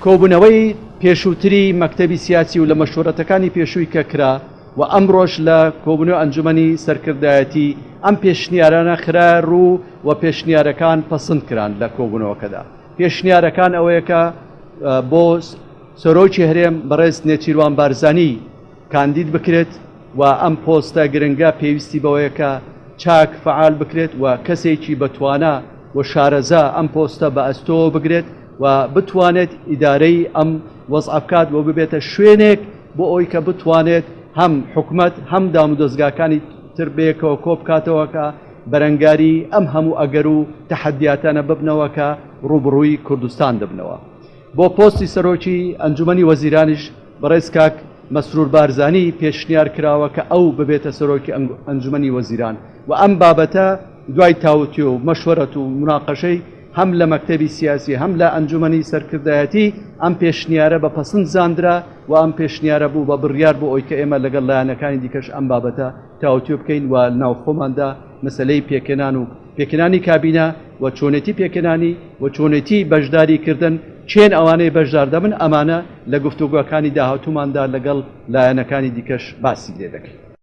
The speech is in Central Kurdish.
کۆبوونەوەی پێشووتری مەکتەبی سیاسی و لە مەشورەتەکانی پێشووی کە کرا و ئەمڕۆژ لە کۆبوونەوەی ئەنجومەنی سەرکردایەتی ئەم پێشنیارانە خرا ڕوو و پێشنیارەکان پەسەند کران لە کۆبوونەوەکەدا. پێشنیارەکان ئەوەیە کە بۆ سەرۆکی هەرێم بەڕێز نێچیروان بارزانی کاندید بکرێت و ئەم پۆستە گرنگە پێویستی بەوەیە کە چاک فعال بکرێت و کەسێکی بەتوانە و شارەزا ئەم پۆستە بە ئەستۆ بگرێت و بتوانێت ئیدارەی ئەم وەزع بکات و ببێتە شوێنێک بۆ ئەوی کە بتوانێت هەم حکومەت هەم دام و دەستگاکانی تر بێکەوە کۆ بکاتەوەکە بەرەنگاری ئەم هەموو ئەگەر و تەحەدیاتانە ببنەوە کە ڕوبڕووی کوردستان دەبنەوە. بۆ پۆستی سەرۆکی ئەنجومەنی وەزیرانیش بەڕێز کاک مەسرور بارزانی پێشنیار کراوە کە ئەو ببێتە سەرۆکی ئەنجومەنی وەزیران و ئەم بابەتە دوای تاوتوێ و مەشوەرەت و مناقەشەی هەم لە مەکتەبی سیاسی هەم لە ئەنجومەنی سەرکردایەتی ئەم پێشنیارە بە پەسەند زاندرا و ئەم پێشنیارە بوو بە بڕیار بۆ ئەوی کە ئێمە لەگەڵ لایەنەکانی دیکەش ئەم بابەتە تاوتوێ بکەین و ناوخۆماندا مەسەلەی پێکێنان و پێکێنانی کابینە و چۆنێتی پێکێنانی و چۆنێتی بەشداریکردن چێن ئەوانەی بەشدار دەبن ئەمانە لە گفتوگوەکانی داهاتووماندا لەگەڵ لایەنەکانی دیکەش باسی لێ دەکەین.